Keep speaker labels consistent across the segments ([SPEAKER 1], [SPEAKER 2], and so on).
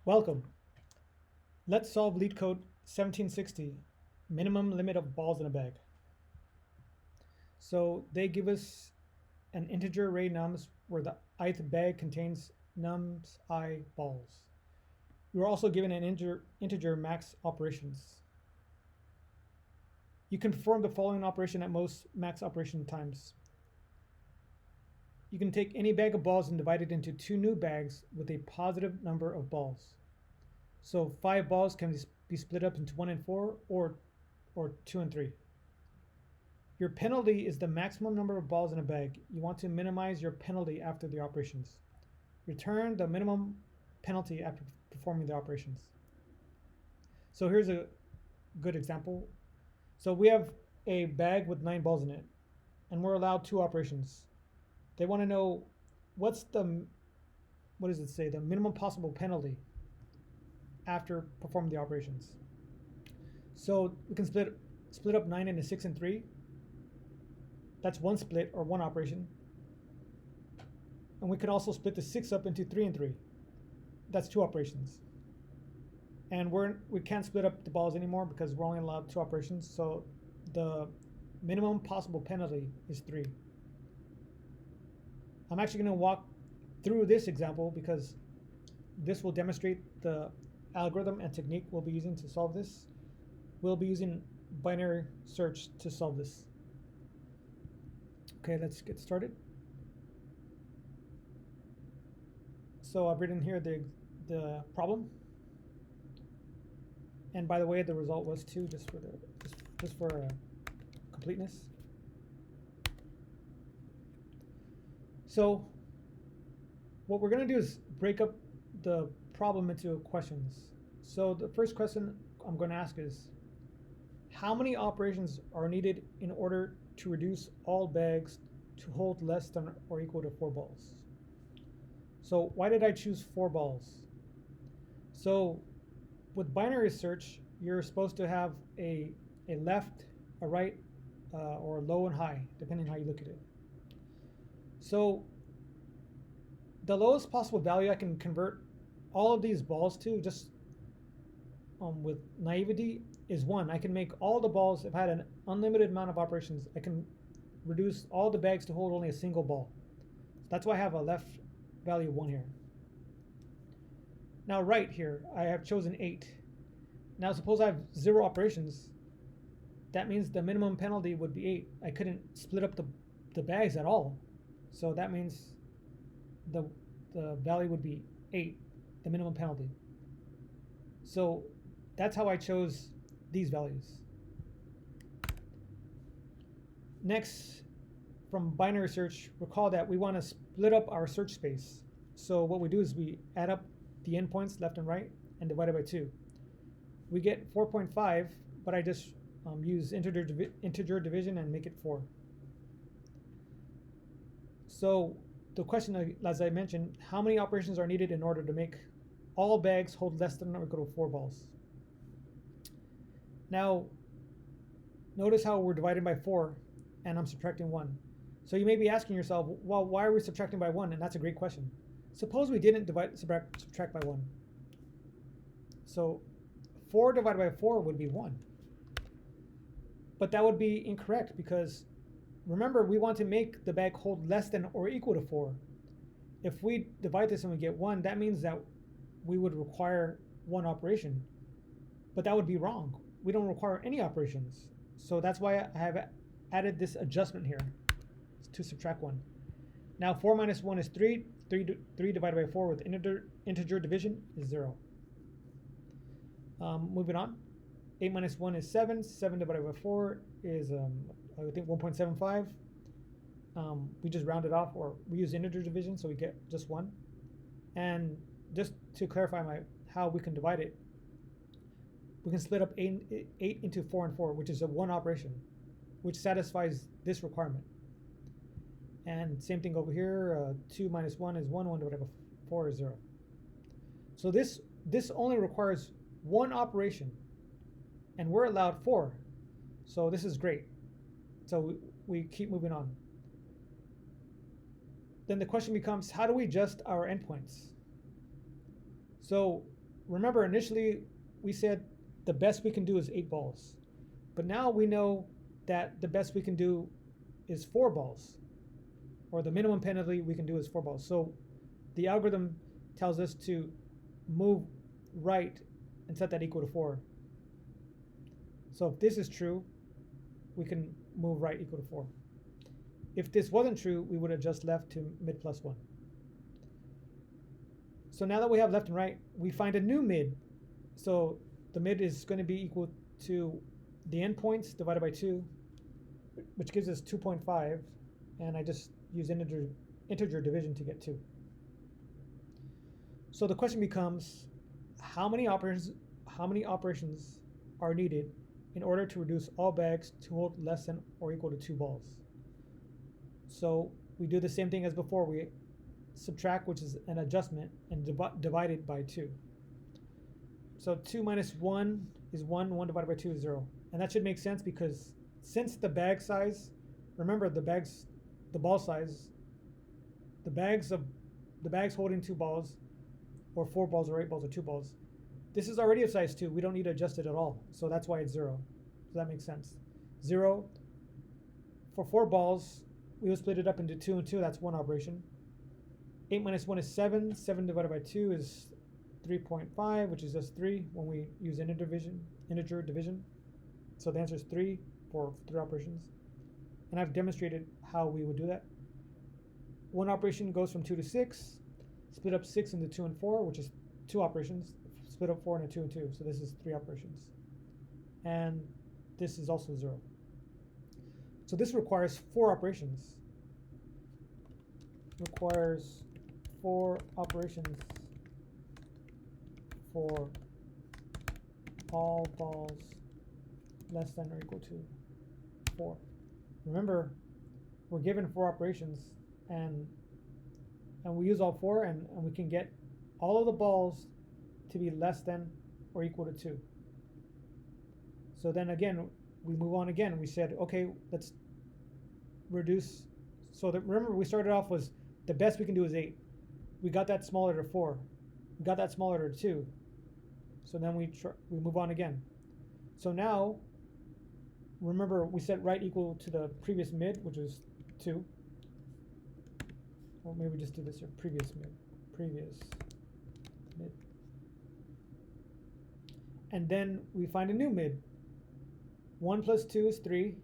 [SPEAKER 1] Welcome. Let's solve Leetcode 1760, minimum limit of balls in a bag. So they give us an integer array nums where the ith bag contains nums I balls. We are also given an integer max operations. You can perform the following operation at most max operation times. You can take any bag of balls and divide it into two new bags with a positive number of balls. So 5 balls can be split up into 1 and 4 or 2 and 3. Your penalty is the maximum number of balls in a bag. You want to minimize your penalty after the operations. Return the minimum penalty after performing the operations. So here's a good example. So we have a bag with 9 balls in it, and we're allowed 2 operations. They want to know what does it say, the minimum possible penalty after performing the operations. So we can split up 9 into 6 and 3. That's one split or one operation. And we can also split the 6 up into 3 and 3. That's 2 operations. And we can't split up the balls anymore because we're only allowed 2 operations. So the minimum possible penalty is 3. I'm actually going to walk through this example because this will demonstrate the algorithm and technique we'll be using to solve this. We'll be using binary search to solve this. Okay, let's get started. So I've written here the problem. And by the way, the result was 2 just for completeness. So what we're going to do is break up the problem into questions. So the first question I'm going to ask is, how many operations are needed in order to reduce all bags to hold less than or equal to 4 balls? So why did I choose 4 balls? So with binary search, you're supposed to have a left, a right, or low and high, depending on how you look at it. So the lowest possible value I can convert all of these balls to, just with naivety, is 1. I can make all the balls, if I had an unlimited amount of operations, I can reduce all the bags to hold only a single ball. So that's why I have a left value of 1 here. Now right here, I have chosen 8. Now suppose I have 0 operations. That means the minimum penalty would be 8. I couldn't split up the bags at all. So that means the value would be 8, the minimum penalty. So that's how I chose these values. Next, from binary search, recall that we want to split up our search space. So what we do is we add up the endpoints left and right and divide it by 2. We get 4.5, but I just use integer division and make it 4. So the question, as I mentioned, how many operations are needed in order to make all bags hold less than or equal to 4 balls? Now, notice how we're dividing by 4 and I'm subtracting 1. So you may be asking yourself, well, why are we subtracting by 1? And that's a great question. Suppose we didn't subtract by 1. So 4 divided by 4 would be 1. But that would be incorrect because remember, we want to make the bag hold less than or equal to 4. If we divide this and we get 1, that means that we would require 1 operation. But that would be wrong. We don't require any operations. So that's why I have added this adjustment here to subtract 1. Now 4 minus 1 is 3. 3 divided by 4 with integer division is 0. Moving on. 8 minus 1 is 7. 7 divided by 4 is, I think, 1.75. We just round it off, or we use integer division, so we get just 1. And just to clarify how we can divide it, we can split up 8 into 4 and 4, which is a 1 operation, which satisfies this requirement. And same thing over here, 2 minus 1 is 1, 1 divided by 4 is 0. So this only requires 1 operation, and we're allowed 4. So this is great. So we keep moving on. Then the question becomes, how do we adjust our endpoints? So remember initially we said the best we can do is 8 balls. But now we know that the best we can do is 4 balls, or the minimum penalty we can do is 4 balls. So the algorithm tells us to move right and set that equal to 4. So if this is true, we can move right equal to 4. If this wasn't true, we would adjust left to mid plus 1. So now that we have left and right, we find a new mid. So the mid is going to be equal to the endpoints divided by 2, which gives us 2.5, and I just use integer division to get 2. So the question becomes, how many operations are needed in order to reduce all bags to hold less than or equal to 2 balls? So we do the same thing as before. We subtract, which is an adjustment, and divide it by 2. So 2 minus 1 is 1, 1 divided by 2 is 0. And that should make sense because since the bag size, remember the ball size, the bags holding 2 balls, or 4 balls, or 8 balls, or 2 balls, this is already of size 2. We don't need to adjust it at all. So that's why it's 0. So that makes sense. 0. For 4 balls, we will split it up into 2 and 2. That's one operation. 8 minus 1 is 7. 7 divided by 2 is 3.5, which is just 3 when we use integer division. So the answer is 3 for 3 operations. And I've demonstrated how we would do that. One operation goes from 2 to 6. Split up 6 into 2 and 4, which is 2 operations. Split up 4 into 2 and 2. So this is 3 operations. And this is also 0. So this requires 4 operations. Requires 4 operations for all balls less than or equal to 4. Remember, we're given 4 operations, and we use all 4, and we can get all of the balls to be less than or equal to 2. So then again, we move on again. We said, okay, let's reduce. So that, remember, we started off was the best we can do is 8. We got that smaller to 4. We got that smaller to 2. So then we move on again. So now, remember, we set right equal to the previous mid, which was 2. Or maybe just do this here, previous mid. And then we find a new mid. 1 plus 2 is 3.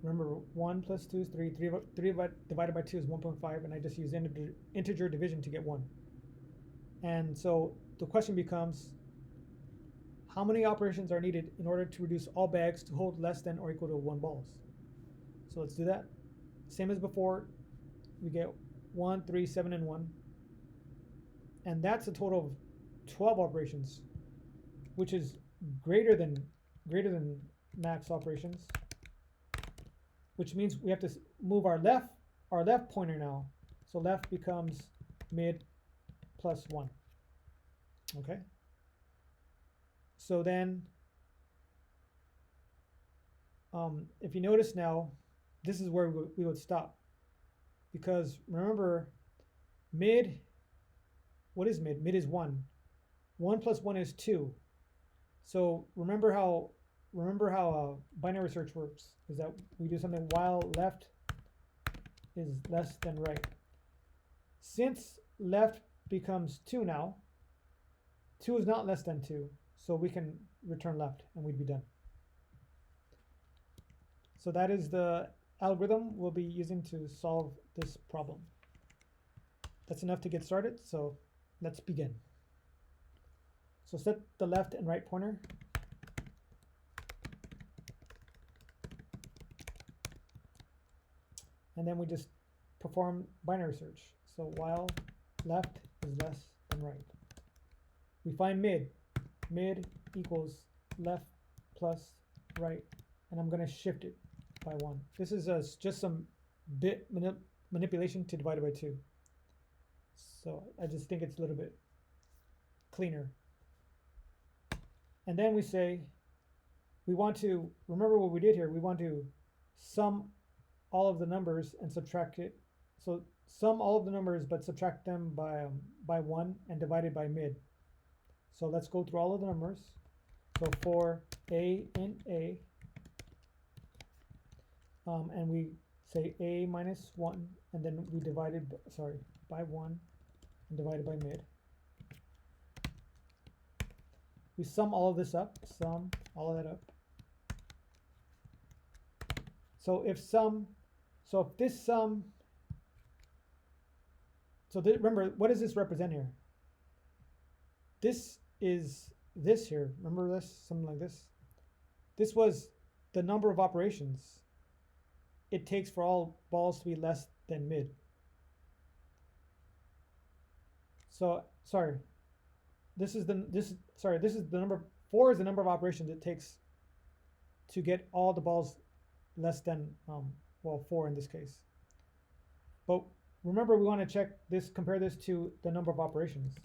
[SPEAKER 1] Remember, 1 plus 2 is 3. 3 divided by 2 is 1.5, and I just use integer division to get 1. And so the question becomes, how many operations are needed in order to reduce all bags to hold less than or equal to 1 balls? So let's do that. Same as before, we get 1, 3, 7, and 1. And that's a total of 12 operations, which is greater than max operations, which means we have to move our left pointer now. So left becomes mid plus 1. Okay? So then, if you notice now, this is where we would stop. Because remember, mid, what is mid? Mid is 1. 1 plus 1 is 2. So remember how binary search works, is that we do something while left is less than right. Since left becomes 2 now, 2 is not less than 2, so we can return left and we'd be done. So that is the algorithm we'll be using to solve this problem. That's enough to get started, so let's begin. So set the left and right pointer. And then we just perform binary search. So while left is less than right. We find mid. Mid equals left plus right. And I'm going to shift it by 1. This is just some bit manipulation to divide it by 2. So I just think it's a little bit cleaner. And then we say, we want to, remember what we did here, we want to sum all of the numbers and subtract it. So sum all of the numbers but subtract them by 1 and divide it by mid. So let's go through all of the numbers. So for a in a, and we say a minus 1, and then we divided, by 1 and divided by mid. We sum all of this up, sum all of that up. So if this sum, remember, what does this represent here? This is this here. Remember this? Something like this. This was the number of operations it takes for all balls to be less than mid. So this is the number 4 is the number of operations it takes to get all the balls less than 4 in this case. But remember, we want to check this, compare this to the number of operations,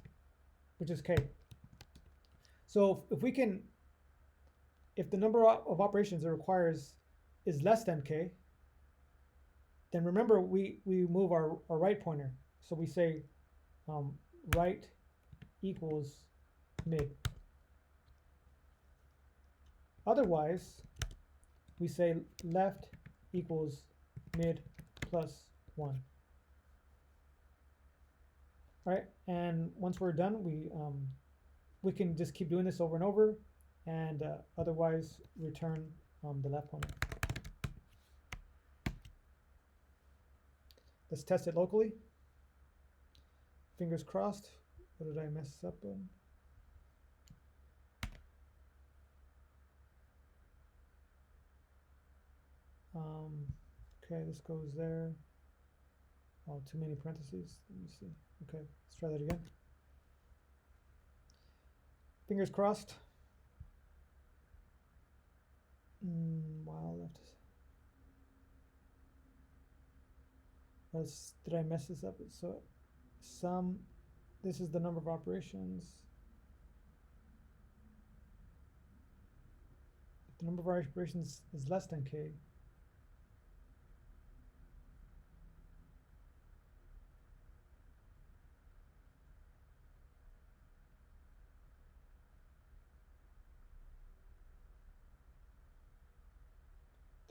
[SPEAKER 1] which is k. So if the number of operations it requires is less than k, then remember we move our right pointer. So we say right equals mid. Otherwise, we say left equals mid plus 1. All right, and once we're done, we can just keep doing this over and over, and otherwise return the left pointer. Let's test it locally. Fingers crossed. What did I mess up in? Okay, this goes there. Oh, too many parentheses. Let me see. Okay, let's try that again. Fingers crossed. While left. Did I mess this up? So this is the number of operations. If the number of operations is less than k,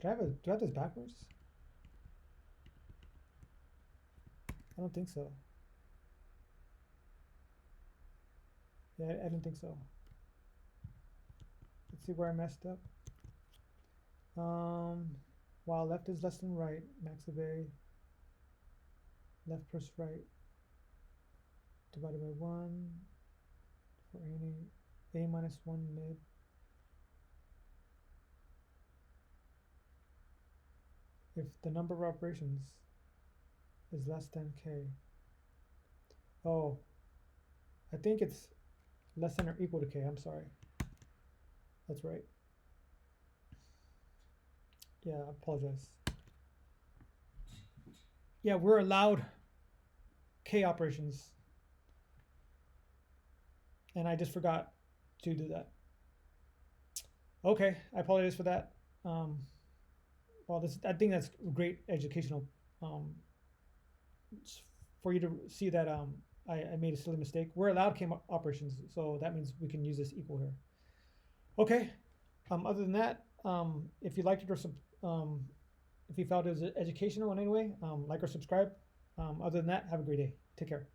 [SPEAKER 1] do I have this backwards? I don't think so. Yeah, I don't think so. Let's see where I messed up. While left is less than right, max of a, left plus right, divided by 1, for a minus 1 mid. If the number of operations is less than k. Oh, I think it's less than or equal to k. I'm sorry. That's right. Yeah, I apologize. Yeah, we're allowed k operations, and I just forgot to do that. Okay, I apologize for that. Well, I think that's great educational for you to see that I made a silly mistake. We're allowed k operations, so that means we can use this equal here. Okay. Other than that, if you liked it or if you felt it was educational in any way, like or subscribe. Other than that, have a great day. Take care.